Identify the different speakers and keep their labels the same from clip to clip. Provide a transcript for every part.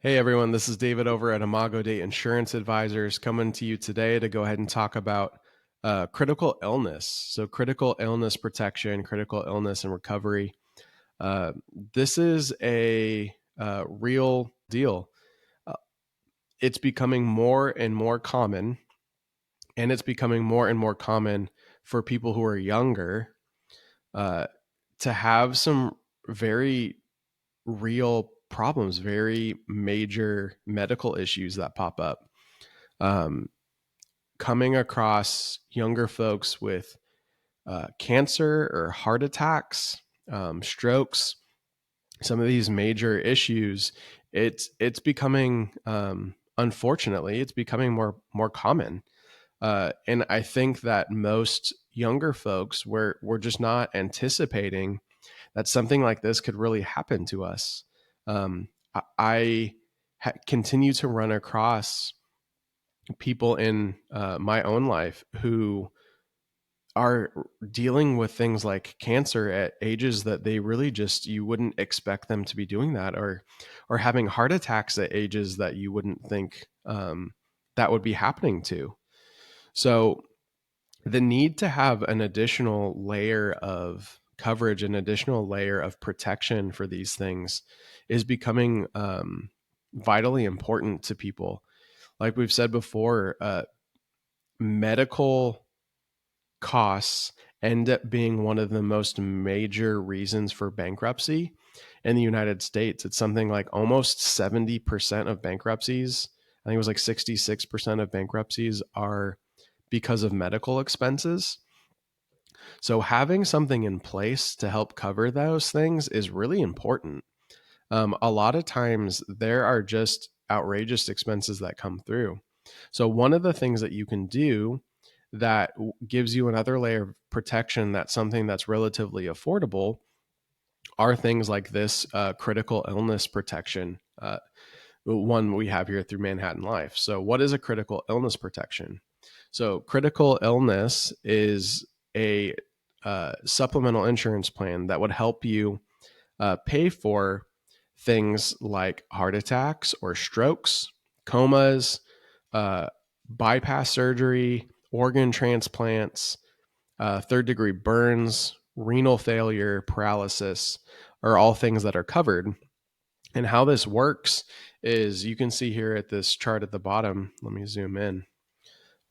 Speaker 1: Hey everyone, this is David over at Imago Date Insurance Advisors coming to you today to go ahead and talk about critical illness. So, critical illness protection, critical illness and recovery. Uh, this is a real deal. Uh, it's becoming more and more common, and it's becoming more and more common for people who are younger uh, to have some very real problems, very major medical issues that pop up. Um, Coming across younger folks with cancer or heart attacks, strokes, some of these major issues, it's becoming unfortunately it's becoming more common. And I think that most younger folks we're just not anticipating that something like this could really happen to us. I continue to run across people in my own life who are dealing with things like cancer at ages that they really just you wouldn't expect them to be doing that, or having heart attacks at ages that you wouldn't think that would be happening to. So the need to have an additional layer of coverage, an additional layer of protection for these things is becoming vitally important to people. Like we've said before, medical costs end up being one of the most major reasons for bankruptcy in the United States. It's something like almost 70% of bankruptcies. I think it was like 66% of bankruptcies are because of medical expenses. So having something in place to help cover those things is really important. A lot of times there are just outrageous expenses that come through. So one of the things that you can do that gives you another layer of protection, that's something that's relatively affordable, are things like this critical illness protection, one we have here through Manhattan Life. So what is a critical illness protection? So critical illness is a supplemental insurance plan that would help you pay for things like heart attacks or strokes, comas, uh, bypass surgery, organ transplants, third degree burns, renal failure, paralysis are all things that are covered. And how this works is you can see here at this chart at the bottom. Let me zoom in.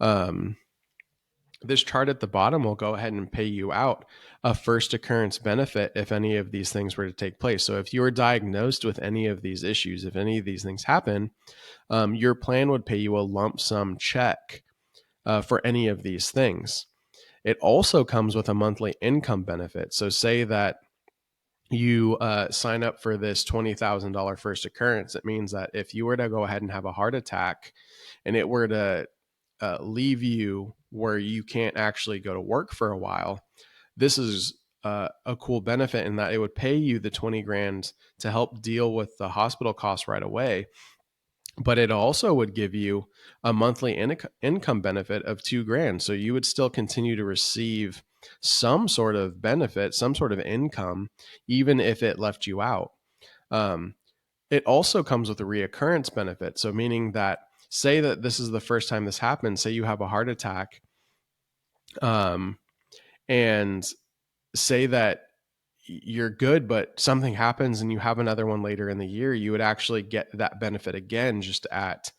Speaker 1: Um, this chart at the bottom will go ahead and pay you out a first occurrence benefit if any of these things were to take place. So if you were diagnosed with any of these issues, if any of these things happen, your plan would pay you a lump sum check for any of these things. It also comes with a monthly income benefit. So say that you sign up for this $20,000 first occurrence. It means that if you were to go ahead and have a heart attack and it were to leave you where you can't actually go to work for a while, this is a cool benefit in that it would pay you the 20 grand to help deal with the hospital costs right away. But it also would give you a monthly income benefit of 2 grand. So you would still continue to receive some sort of benefit, some sort of income, even if it left you out. Um, it also comes with a reoccurrence benefit. So meaning that, say that this is the first time this happens, say you have a heart attack, um, and say that you're good, but something happens and you have another one later in the year, you would actually get that benefit again, just at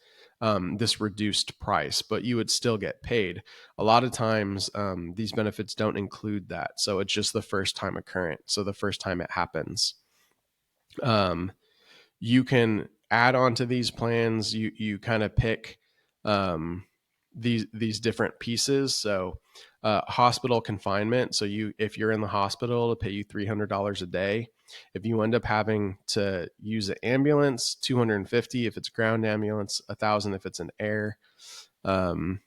Speaker 1: this reduced price, but you would still get paid. A lot of times, these benefits don't include that. So it's just the first time occurrence. So the first time it happens. Um, you can add on to these plans. You kind of pick these different pieces. So hospital confinement. So if you're in the hospital, to pay you $300 a day. If you end up having to use an ambulance, 250 if it's ground ambulance, 1,000 if it's an air. Um,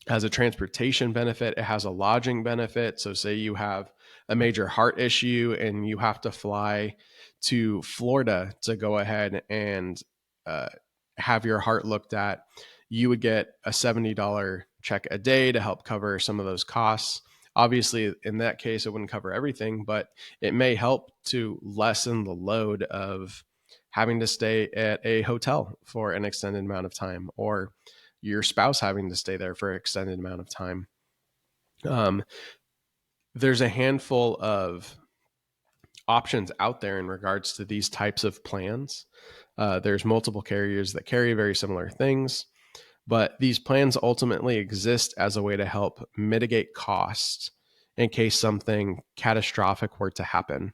Speaker 1: has a transportation benefit. It has a lodging benefit. So say you have a major heart issue and you have to fly to Florida to go ahead and uh, have your heart looked at, you would get a $70 check a day to help cover some of those costs. Obviously, in that case, it wouldn't cover everything, but it may help to lessen the load of having to stay at a hotel for an extended amount of time, or your spouse having to stay there for an extended amount of time. Um, there's a handful of options out there in regards to these types of plans. There's multiple carriers that carry very similar things, but these plans ultimately exist as a way to help mitigate costs in case something catastrophic were to happen.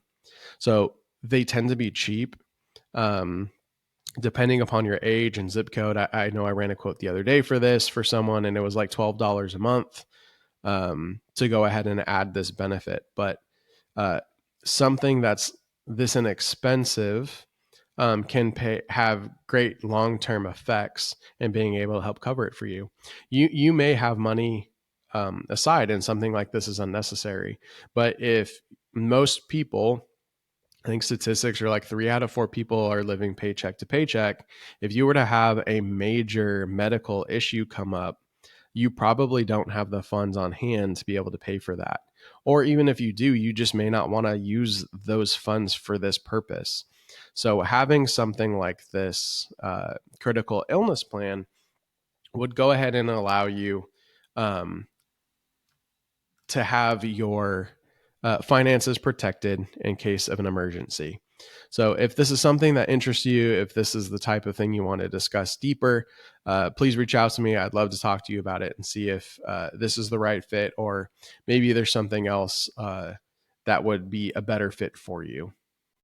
Speaker 1: So they tend to be cheap. Um, Depending upon your age and zip code, I know I ran a quote the other day for this for someone, and it was like $12 a month to go ahead and add this benefit. But uh, something that's this inexpensive can have great long-term effects in being able to help cover it for you. You may have money aside and something like this is unnecessary, but if most people, I think statistics are like 3 out of 4 people are living paycheck to paycheck. If you were to have a major medical issue come up, you probably don't have the funds on hand to be able to pay for that. Or even if you do, you just may not want to use those funds for this purpose. So having something like this critical illness plan would go ahead and allow you um, to have your finances protected in case of an emergency. So, if this is something that interests you, if this is the type of thing you want to discuss deeper, please reach out to me. I'd love to talk to you about it and see if this is the right fit, or maybe there's something else that would be a better fit for you.